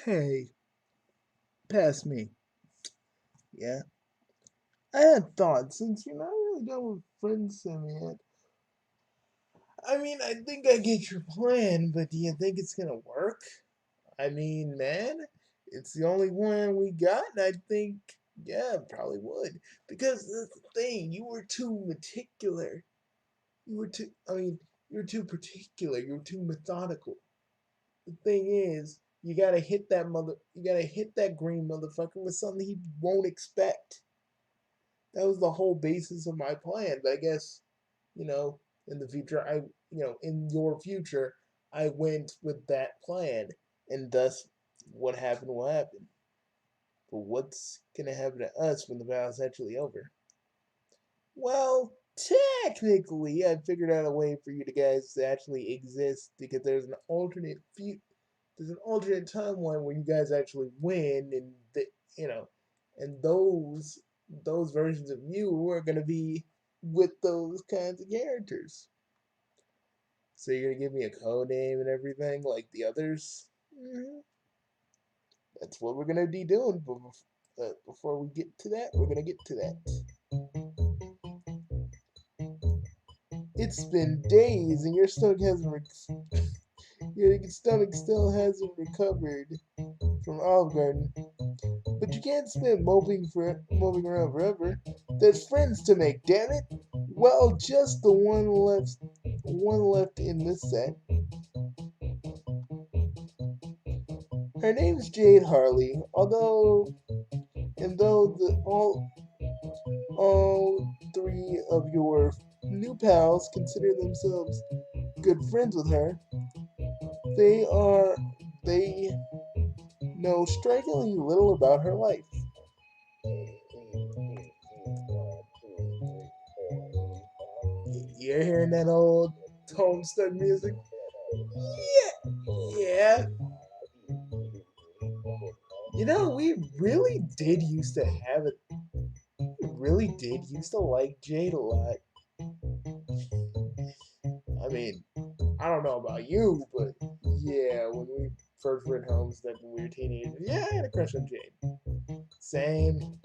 Hey, pass me. Yeah. I had thoughts since you're not really done with friends sim yet. I mean, I think I get your plan, but do you think it's gonna work? I mean, man, it's the only one we got, and I think, yeah, it probably would. Because that's the thing, you were too meticular. You were too particular. You were too methodical. The thing is, you gotta hit that green motherfucker with something he won't expect. That was the whole basis of my plan. But I guess, you know, in the future, in your future, I went with that plan, and thus, what happened will happen. But what's gonna happen to us when the battle's actually over? Well, technically, I figured out a way for you to guys to actually exist because there's an alternate timeline where you guys actually win, and you know, and those versions of you are gonna be with those kinds of characters. So you're gonna give me a code name and everything like the others. That's what we're gonna be doing. But before we get to that, we're gonna get to that. It's been days, and your stomach still hasn't recovered from Olive Garden. But you can't spend moping around forever. There's friends to make, damn it. Well, just the one left in this set. Her name's Jade Harley. Though all three of your new pals consider themselves good friends with her, they are they know strikingly little about her life. You're hearing that old homestead music? Yeah, yeah. We really did used to have it. We really did used to like Jade a lot. I mean, I don't know about you, but yeah, when we first went homestead when we were teenagers, yeah, I had a crush on Jade. Same.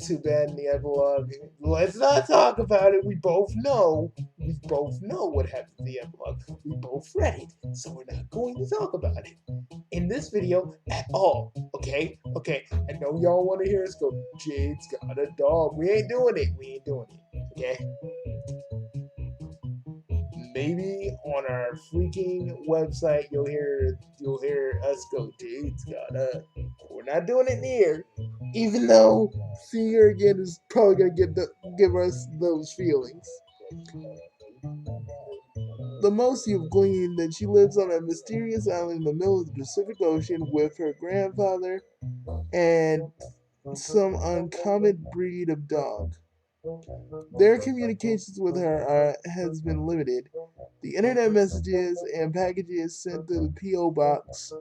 Too bad in the epilogue. Let's not talk about it. We both know. We both know what happened in the epilogue. We both read it, so we're not going to talk about it in this video at all. Okay? Okay. I know y'all want to hear us go, Jade's got a dog. We ain't doing it. We ain't doing it. Okay? Maybe on our freaking website you'll hear us go, Jade's got a. We're not doing it here. Even though seeing her again is probably gonna give us those feelings. The most you've gleaned that she lives on a mysterious island in the middle of the Pacific Ocean with her grandfather and some uncommon breed of dog. Their communications with her has been limited. The internet messages and packages sent to the P.O. box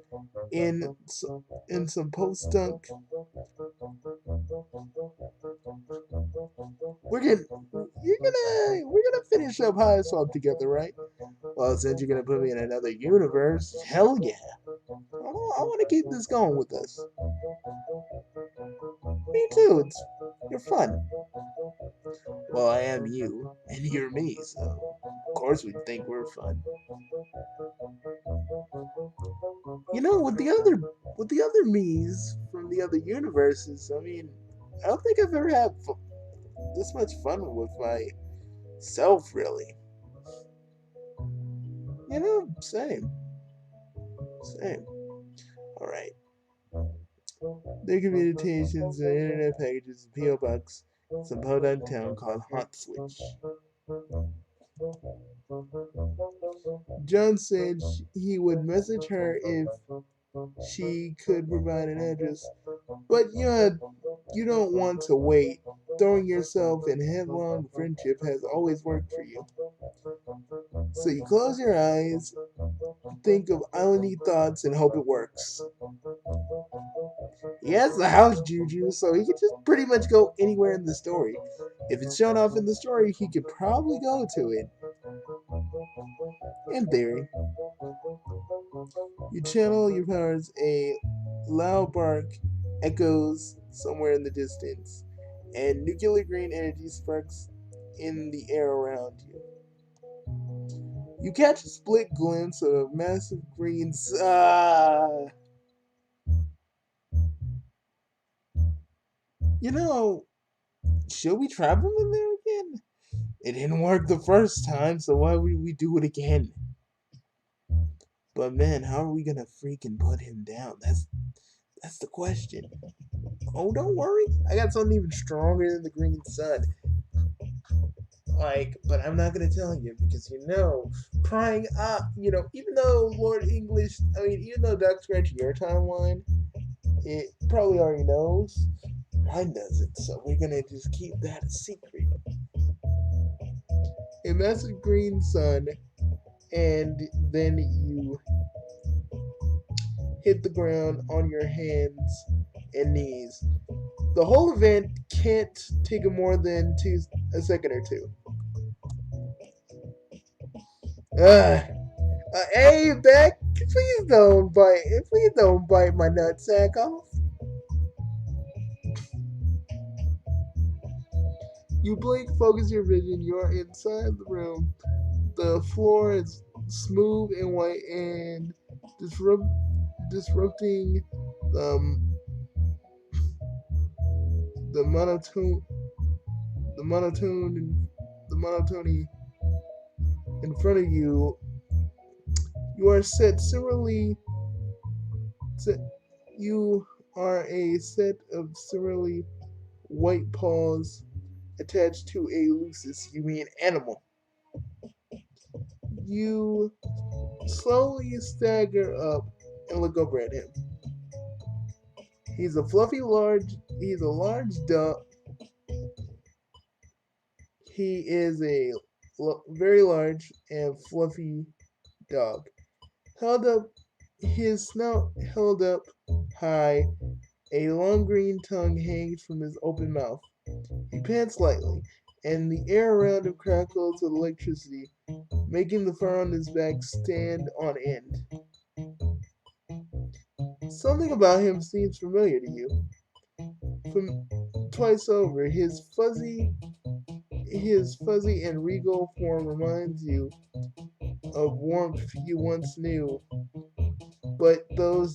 in in some post-dunk. We're gonna finish up high assault together, right? Well, since you're gonna put me in another universe, hell yeah! I want to keep this going with us. Me too. You're fun. Well, I am you, and you're me, so of course we think we're fun. With the other me's from the other universes, I mean, I don't think I've ever had this much fun with myself, really. Same, same. All right. Their communications and internet packages and PO box some podunk town called Hot Switch. John said he would message her if she could provide an address, but you don't want to wait. Throwing yourself in headlong friendship has always worked for you. So you close your eyes, think of islandy thoughts, and hope it works. He has the house juju, so he could just pretty much go anywhere in the story. If it's shown off in the story, he could probably go to it. In theory. You channel your powers, a loud bark echoes somewhere in the distance, and nuclear green energy sparks in the air around you. You catch a split glimpse of a massive green. You know, should we trap him in there again? It didn't work the first time, so why would we do it again? But man, how are we gonna freaking put him down? That's the question. Oh, don't worry. I got something even stronger than the green sun. Like, but I'm not gonna tell you because prying up, even though Lord English, I mean, even though Duck Scratch your timeline, it probably already knows. Mine doesn't, so we're gonna just keep that a secret. A massive green sun, and then you hit the ground on your hands and knees. The whole event can't take more than a second or two. Ugh. Hey, Beck, please don't bite my nutsack off. You blink, focus your vision. You're inside the room. The floor is smooth and white and disrupting the the monotone the monotone the monotony in front of you. You are set similarly. Set, you are a set of similarly white paws attached to a lucis. You mean animal. You slowly stagger up and look over at him. He's a large dog. He is a very large and fluffy dog. Held up, his snout held up high, a long green tongue hangs from his open mouth. He pants lightly, and the air around him crackles with electricity, making the fur on his back stand on end. Something about him seems familiar to you. From twice over, his fuzzy and regal form reminds you of warmth you once knew, but fill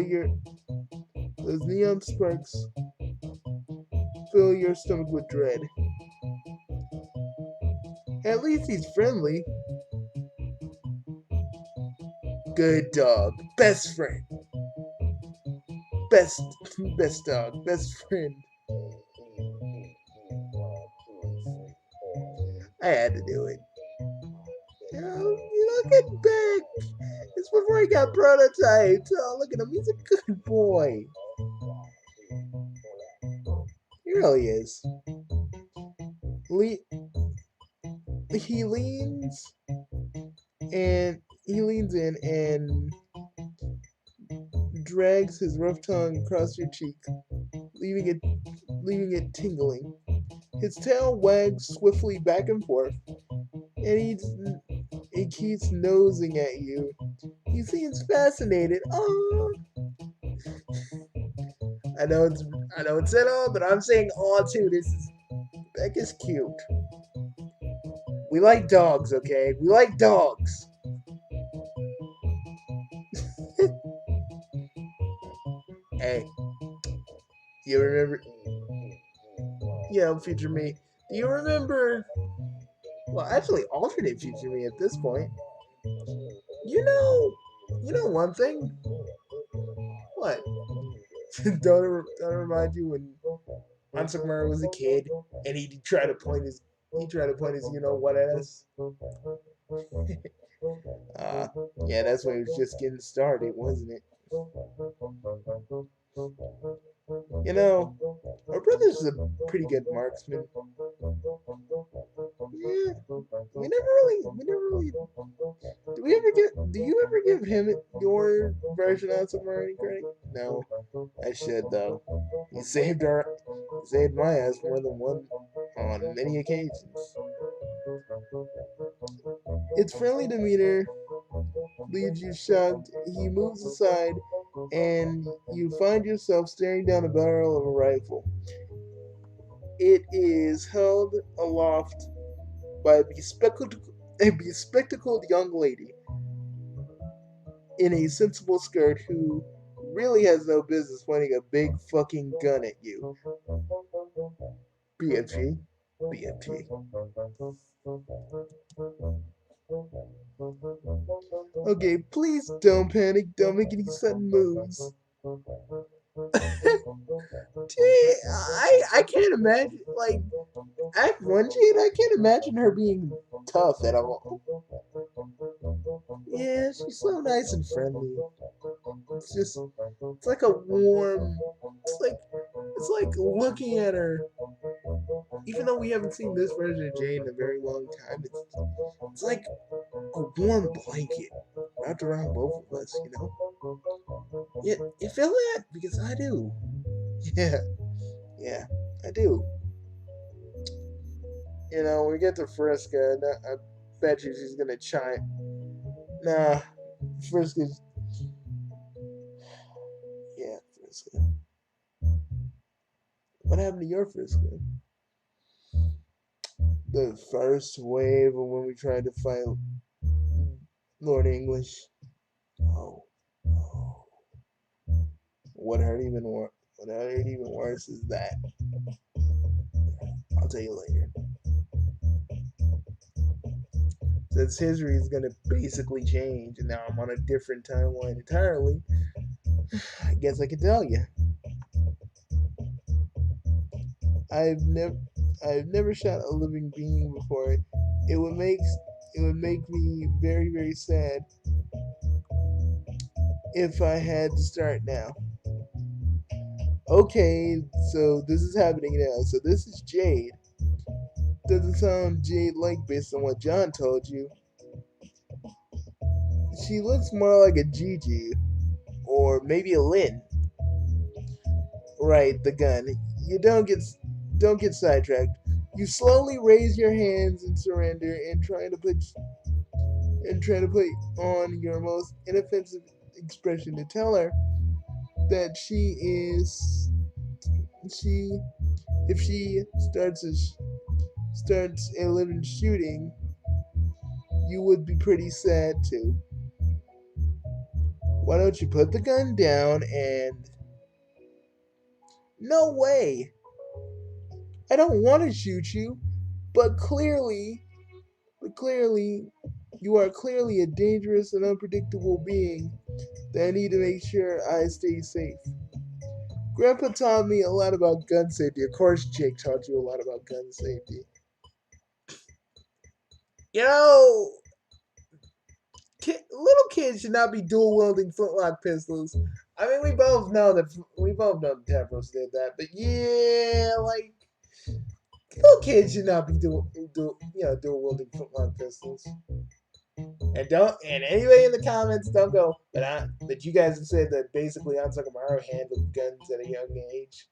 your those neon sparks fill your stomach with dread. At least he's friendly. Good dog. Best friend. Best best dog. Best friend. I had to do it. You look at Beck. It's before he got prototyped. Oh, look at him. He's a good boy. He really is. Le- he leans he leans in and drags his rough tongue across your cheek, leaving it tingling. His tail wags swiftly back and forth, and he keeps nosing at you. He seems fascinated. Oh, I know it's at all, but I'm saying aw too. Beck is cute. We like dogs, okay? We like dogs. Hey, you remember? Future me. Do you remember? Well, actually, alternate future me at this point. You know one thing. What? Don't it remind you when Ansukmura was a kid and he tried to point his what at us? uh, yeah, that's when he was just getting started, wasn't it? You know, our brother's a pretty good marksman. Yeah, we never really. Do you ever give him your version on submarine credit? No, I should though. He saved my ass more than one on many occasions. Its friendly demeanor leaves you shocked. He moves aside, and you find yourself staring down the barrel of a rifle. It is held aloft by a bespectacled young lady in a sensible skirt who really has no business pointing a big fucking gun at you. BFG. BFG. Okay, please don't panic. Don't make any sudden moves. Gee, I can't imagine, like, Act 1 Jade, I can't imagine her being tough at all. Yeah, she's so nice and friendly. It's just, it's like a warm, it's like looking at her, even though we haven't seen this version of Jade in a very long time, it's like a warm blanket wrapped around both of us, you know? You feel that? Because I do. Yeah, yeah, I do. You know, when we get to Friska, I bet you she's gonna chime. Nah, Friska's. Yeah, Friska. What happened to your Friska? The first wave of when we tried to fight Lord English. Oh, oh. What hurt even worse? What hurt even worse is that. I'll tell you later. Since history is gonna basically change, and now I'm on a different timeline entirely, I guess I can tell you. I've never, I've never shot a living being before. It would make, it would make me very, very sad if I had to start now. Okay, so this is happening now. So this is Jade. Doesn't sound Jade like based on what John told you. She looks more like a Gigi or maybe a Lynn. Right, the gun. You don't get sidetracked. You slowly raise your hands in surrender and try to put on your most inoffensive expression to tell her that she if she starts a living shooting, you would be pretty sad too. Why don't you put the gun down and no way. I don't want to shoot you, but clearly you are clearly a dangerous and unpredictable being that I need to make sure I stay safe. Grandpa taught me a lot about gun safety. Of course, Jake taught you a lot about gun safety. You know, little kids should not be dual wielding flintlock pistols. I mean, we both know that Tavros did that, but yeah, like little kids should not be dual wielding flintlock pistols. And anybody in the comments don't go, but you guys have said that basically Ansakamaru handled guns at a young age.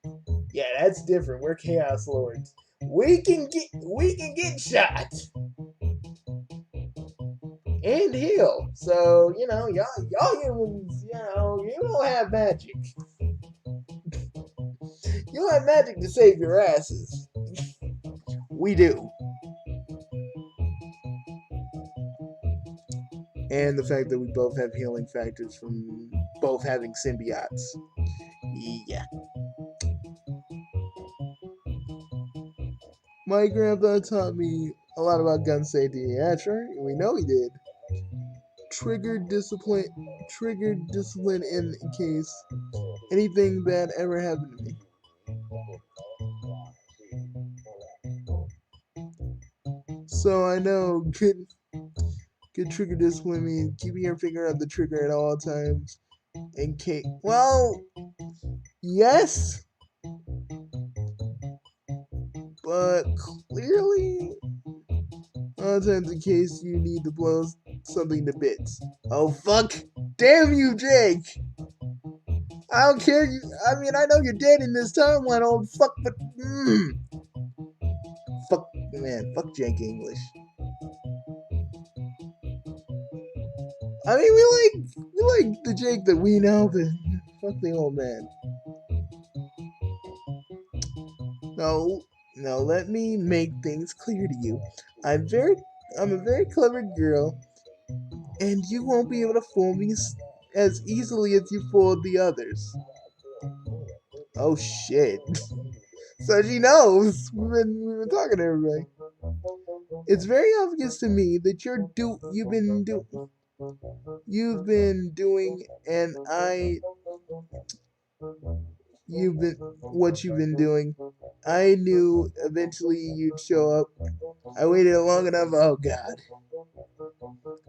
Yeah, that's different. We're Chaos Lords. We can get shot and heal. So, y'all humans, you don't have magic. You don't have magic to save your asses. We do. And the fact that we both have healing factors from both having symbiotes. Yeah. My grandpa taught me a lot about gun safety. Yeah, that's right. We know he did. Triggered discipline in case anything bad ever happened to me. So I know good trigger discipline means keeping your finger on the trigger at all times. In case, well, yes, but clearly, all times in case you need to blow something to bits. Oh fuck! Damn you, Jake! I don't care. I mean, I know you're dead in this timeline. Oh fuck, but fuck, man, fuck Jake English. I mean, we like the Jake that we know, but fuck the old man. No, no, let me make things clear to you. I'm very, I'm a very clever girl, and you won't be able to fool me as easily as you fooled the others. Oh shit! So she knows. We've been talking to everybody. It's very obvious to me that you've been doing, and you've been what you've been doing. I knew eventually you'd show up. I waited long enough. Oh God.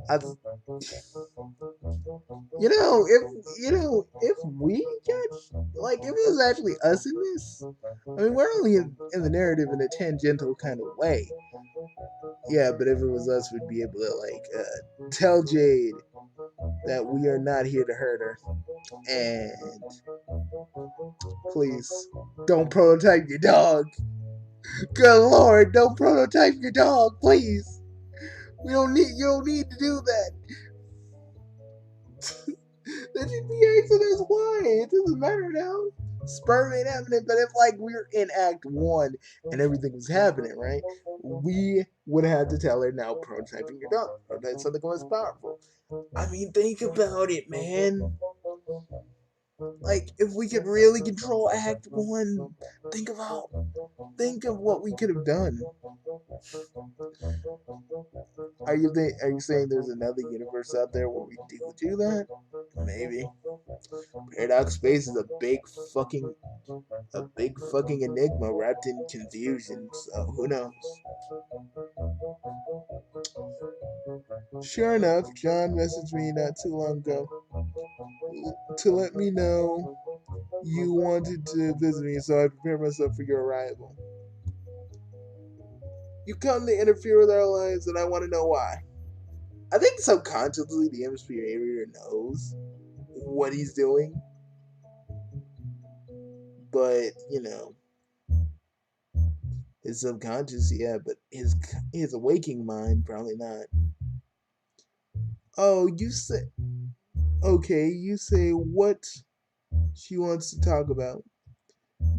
I, if we catch, like, if it was actually us in this, I mean, we're only in the narrative in a tangential kind of way. Yeah, but if it was us, we'd be able to, like, tell Jade that we are not here to hurt her. And please, don't prototype your dog. Good Lord, don't prototype your dog, please. You don't need to do that. That should be asking us why. It doesn't matter now. Sperm ain't happening, but if like we're in Act 1 and everything was happening, right? We would have to tell her now prototyping your dog. Prototype something less powerful. I mean, think about it, man. Like, if we could really control Act 1, think of what we could have done. Are you saying there's another universe out there where we do that? Maybe. Paradox Space is a big fucking enigma wrapped in confusion, so who knows? Sure enough, John messaged me not too long ago to let me know you wanted to visit me, so I prepared myself for your arrival. You come to interfere with our lives, and I want to know why. I think subconsciously the hemisphere knows what he's doing, but his subconscious, yeah, but his waking mind probably not. Oh, you say okay. You say what she wants to talk about.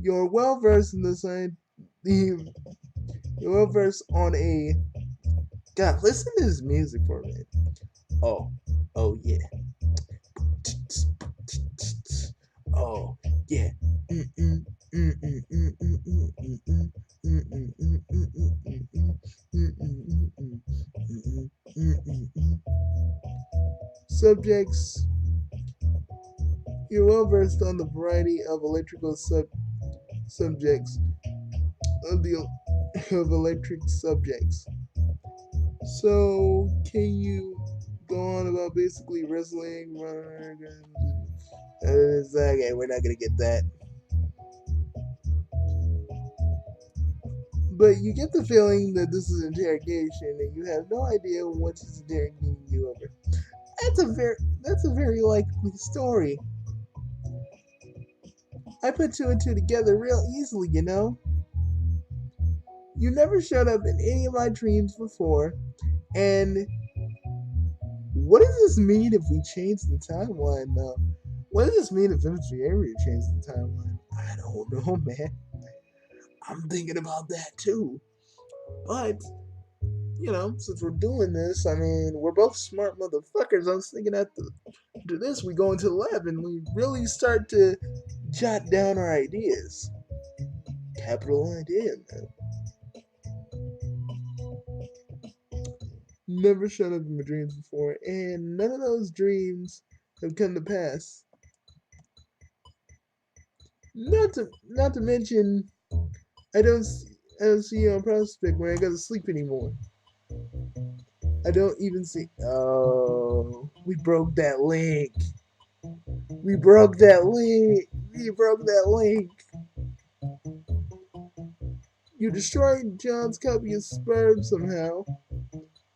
You're well versed in the science. You're well versed on a. God, listen to this music for a minute. Oh, oh yeah. Oh yeah. Subjects. You're well versed on the variety of electrical subjects of the of electric subjects. So can you go on about basically wrestling? Okay, we're not gonna get that. But you get the feeling that this is interrogation, and you have no idea what she's interrogating you over. That's a very likely story. I put two and two together real easily, you know. You never showed up in any of my dreams before, and what does this mean if we change the timeline though? What does this mean if Mystery Area changes the timeline? I don't know, man. I'm thinking about that too. But, since we're doing this, I mean, we're both smart motherfuckers. I was thinking after this, we go into the lab and we really start to jot down our ideas. Capital idea, man. Never showed up in my dreams before, and none of those dreams have come to pass. Not to mention, I don't I don't see you on prospect when I gotta sleep anymore. I don't even see. Oh, we broke that link. We broke that link. We broke that link. You destroyed John's copy of Sperm somehow.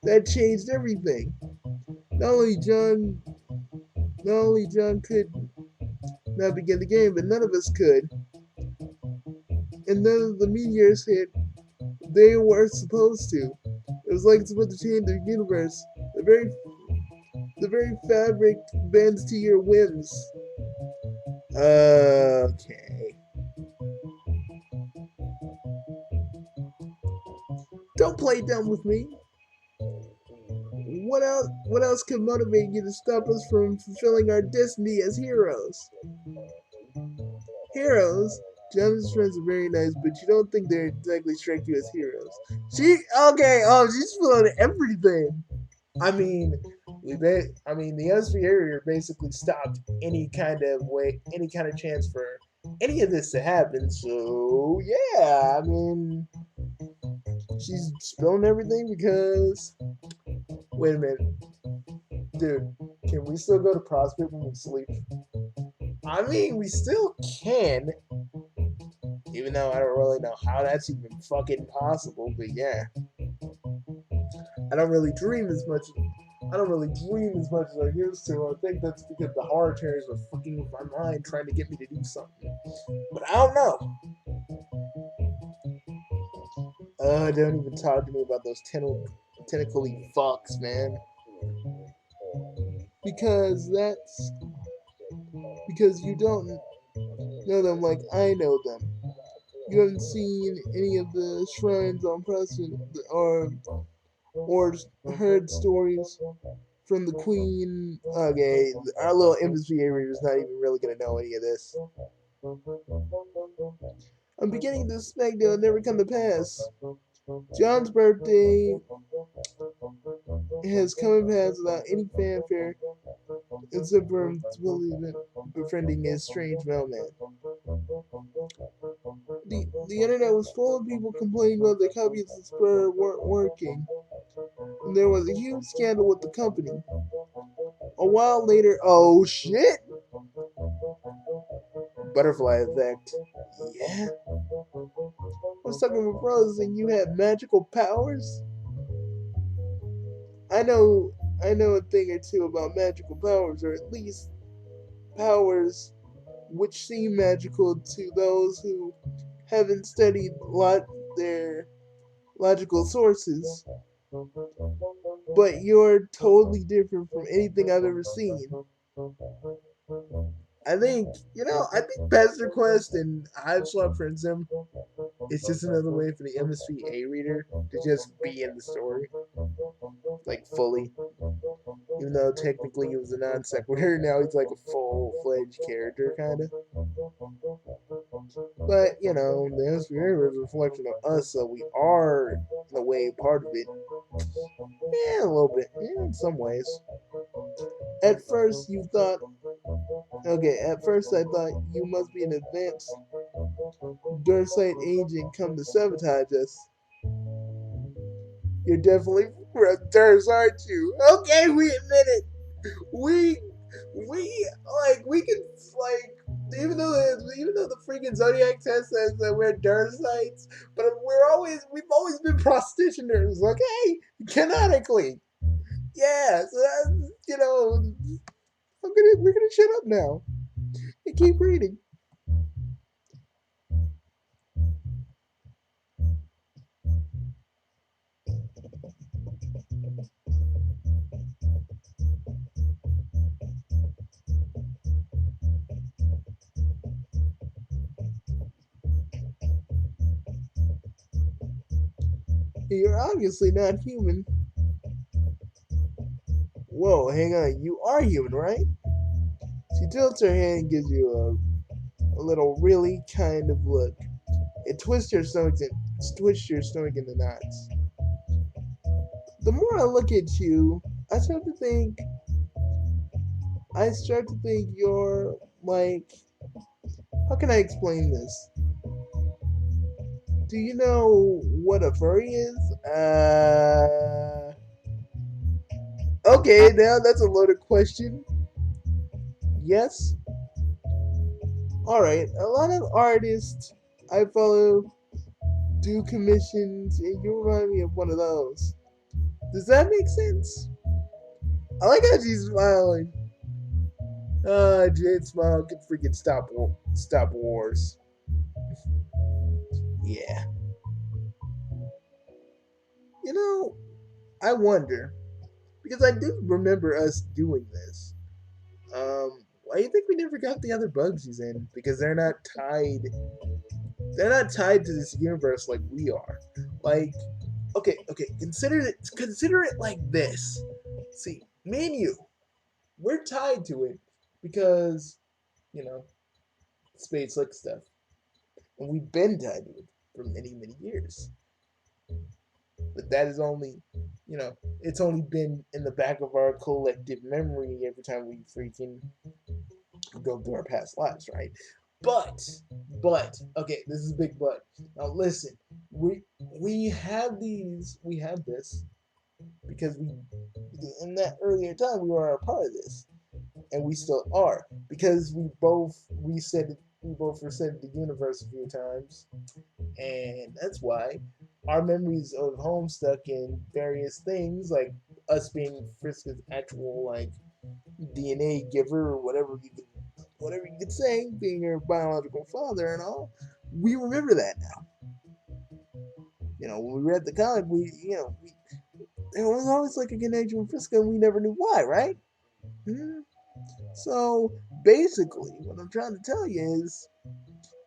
That changed everything. Not only John, not only John could not begin the game, but none of us could. And none of the meteors hit. They were supposed to. It was like it's supposed to change the universe. The very fabric bends to your whims. Okay. Don't play dumb with me. What else? What else could motivate you to stop us from fulfilling our destiny as heroes? Heroes. Gem's friends are very nice, but you don't think they exactly strike you as heroes. She okay. Oh, she's feeling everything. I mean, I mean, the Area basically stopped any kind of way, any kind of chance for any of this to happen. So yeah, I mean, she's spilling everything because. Wait a minute, dude. Can we still go to Prospect when we sleep? I mean, we still can, even though I don't really know how that's even fucking possible. But yeah, I don't really dream as much. I don't really dream as much as I used to. I think that's because the horror terrors are fucking with my mind, trying to get me to do something. But I don't know. Don't even talk to me about those tentacly fucks, man. Because that's because you don't know them like I know them. You haven't seen any of the shrines on Preston or heard stories from the Queen. Okay, our little embassy area is not even really gonna know any of this. I'm beginning to suspect they'll never come to pass. John's birthday has come and passed without any fanfare, except for him befriending his strange mailman. The internet was full of people complaining about the copies of Spur weren't working, and there was a huge scandal with the company. A while later, oh shit! Butterfly effect. Yeah? I was talking with brothers and you had magical powers? I know I know a thing or two about magical powers, or at least powers which seem magical to those who haven't studied their logical sources. But you're totally different from anything I've ever seen. I think Pester Quest and Hive Swap Friendsem is just another way for the MSVA reader to just be in the story, like fully. Even though technically he was a non sequitur, now he's like a full fledged character, kind of. But, the MSVA is a reflection of us, so we are, in a way, part of it. Yeah, a little bit. Yeah, in some ways. At first, at first I thought you must be an advanced Dursite agent come to sabotage us. You're definitely Durs, aren't you? Okay, we admit it. We we can even though the freaking zodiac test says that we're Dursites, but we've always been prostitutioners, okay? Canonically. Yeah, so that's we're gonna shut up now and keep reading. You're obviously not human. Whoa, hang on. You are human, right? She tilts her head and gives you a little really kind of look. It twists your stomach into knots. The more I look at you, I start to think you're like, how can I explain this? Do you know what a furry is? Okay, now that's a loaded question. Yes? Alright, a lot of artists I follow do commissions, and you remind me of one of those. Does that make sense? I like how she's smiling. Jade smile can freaking stop wars. Yeah. You know, I wonder. Because I do remember us doing this. Why do you think we never got the other Bugsies in? Because they're not tied. They're not tied to this universe like we are. Like, okay. Consider it like this. See, me and you, we're tied to it because you know space like stuff, and we've been tied to it for many years. But that is only, it's only been in the back of our collective memory every time we freaking go through our past lives, right? But, okay, this is a big but. Now listen, we we have this because we in that earlier time we were a part of this, and we still are because we both reset the universe a few times, and that's why our memories of Homestuck and various things like us being Friska's actual like DNA giver or whatever you could say, being her biological father and all, we remember that now. When we read the comic, it was always like a connection with Friska, and we never knew why, right? Mm-hmm. So basically, what I'm trying to tell you is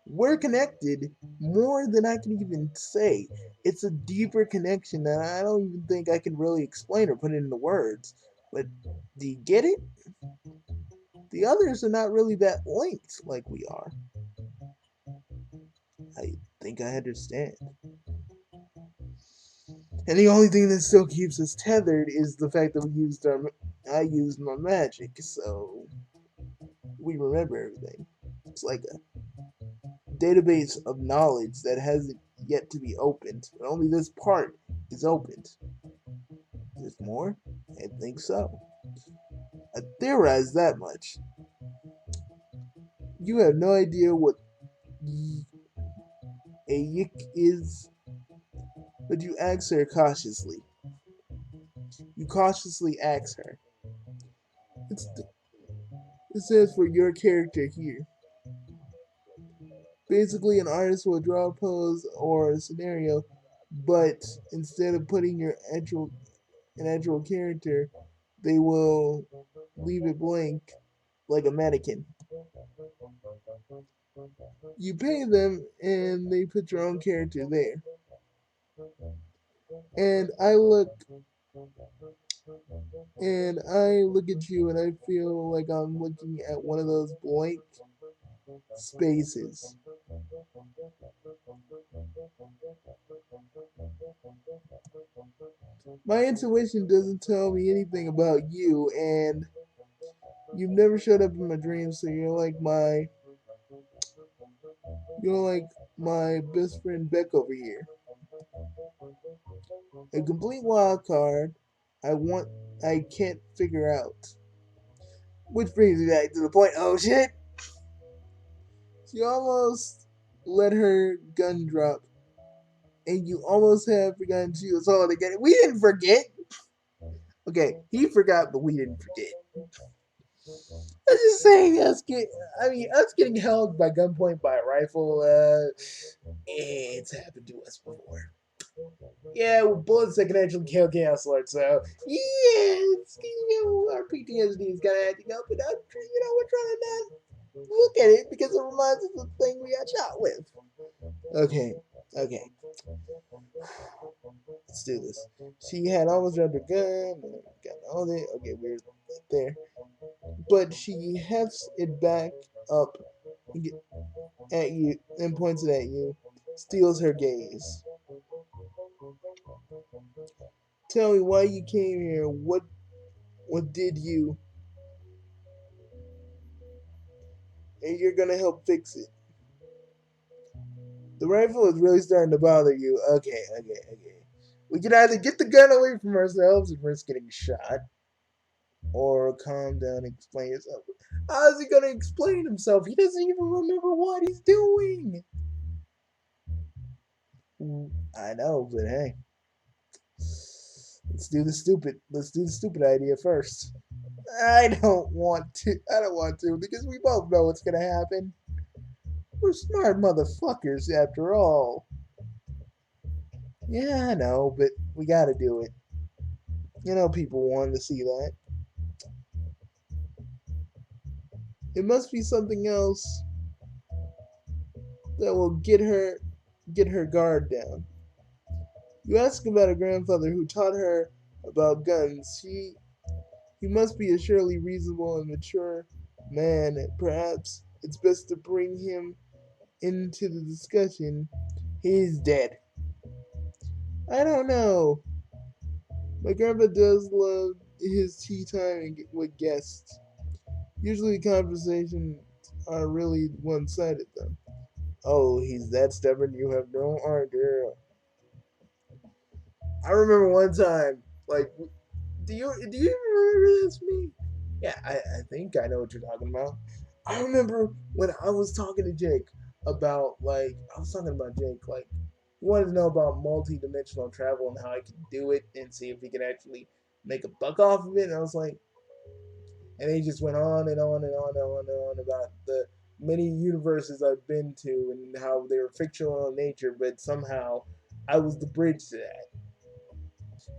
we're connected more than I can even say. It's a deeper connection that I don't even think I can really explain or put it into words. But do you get it? The others are not really that linked like we are. I think I understand. And the only thing that still keeps us tethered is the fact that I used my magic, so we remember everything. It's like a database of knowledge that hasn't yet to be opened, but only this part is opened. There's more? I think so. I theorize that much. You have no idea what a yik is, but you ask her cautiously. You cautiously ask her. It's it says for your character here. Basically, an artist will draw a pose or a scenario, but instead of putting an actual character, they will leave it blank like a mannequin. You pay them, and they put your own character there. And I look at you, and I feel like I'm looking at one of those blank spaces. My intuition doesn't tell me anything about you, and you've never showed up in my dreams, so you're like my best friend Beck over here. A complete wild card. I can't figure out. Which brings me back to the point. Oh shit! She almost let her gun drop, and you almost have forgotten she was holding it. We didn't forget. Okay, he forgot, but we didn't forget. I'm just saying, us getting held by gunpoint by a rifle. It's happened to us before. Yeah, with bullets that can actually kill Chaos Lord. So yeah, our PTSD is kind of acting up, and we're trying to not look at it because it reminds us of the thing we got shot with. Okay, okay, let's do this. She had almost dropped her gun, got all that. Okay, we're right there, but she hefts it back up at you and points it at you, steals her gaze. Tell me why you came here. What did you? And you're gonna help fix it. The rifle is really starting to bother you. Okay. We can either get the gun away from ourselves and risk getting shot, or calm down and explain yourself. How's he gonna explain himself? He doesn't even remember what he's doing. I know, but hey, let's do the stupid idea first. I don't want to. I don't want to because we both know what's gonna happen. We're smart motherfuckers after all. Yeah, I know, but we gotta do it. People want to see that. It must be something else that will get her guard down. You ask about a grandfather who taught her about guns. He must be a surely reasonable and mature man. Perhaps it's best to bring him into the discussion. He's dead. I don't know. My grandpa does love his tea time with guests. Usually conversations are really one-sided though. Oh, he's that stubborn, you have no idea. I remember one time, like, do you remember this me? Yeah, I think I know what you're talking about. I remember when I was talking to Jake about, like, I was talking about Jake, like, he wanted to know about multi-dimensional travel and how I could do it and see if he could actually make a buck off of it. And I was like, and he just went on and on and on and on and on about the many universes I've been to and how they were fictional in nature, but somehow I was the bridge to that.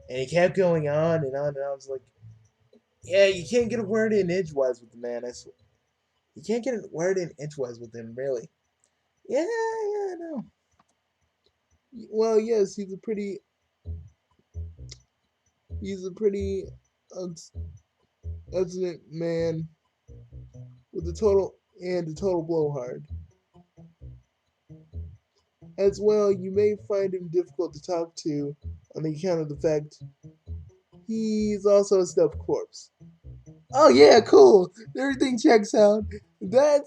And he kept going on and on, and I was like, yeah, you can't get a word in edgewise with the man. I swear. You can't get a word in edgewise with him, really. Yeah, yeah, no. Well, yes, he's a pretty excellent man with a total blowhard. As well, you may find him difficult to talk to on the account of the fact he's also a stuffed corpse. Oh yeah, cool. Everything checks out. That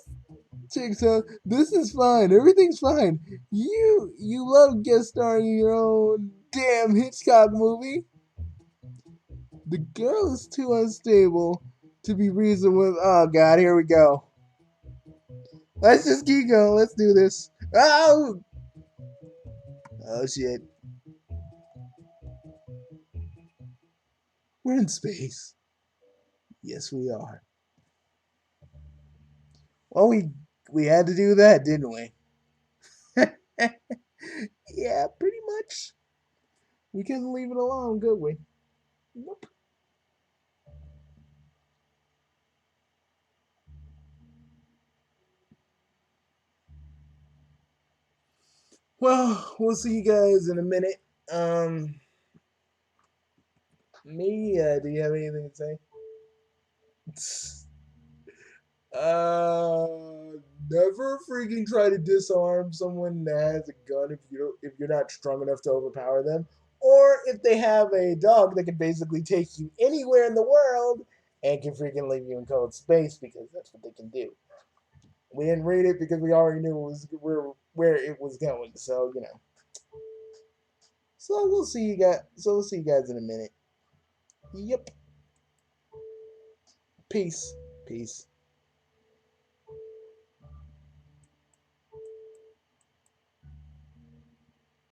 checks out. This is fine. Everything's fine. You love guest starring in your own damn Hitchcock movie. The girl is too unstable to be reasoned with. Oh God, here we go. Let's just keep going. Let's do this. Oh, oh shit. We're in space. Yes, we are. Well, we had to do that, didn't we? Yeah, pretty much. We couldn't leave it alone, could we? Nope. Well, we'll see you guys in a minute. Um, me, do you have anything to say? Uh, never freaking try to disarm someone that has a gun if you're not strong enough to overpower them, or if they have a dog that can basically take you anywhere in the world and can freaking leave you in cold space because that's what they can do. We didn't read it because we already knew it was where it was going. So So we'll see you guys. So we'll see you guys in a minute. Yep. Peace. Peace.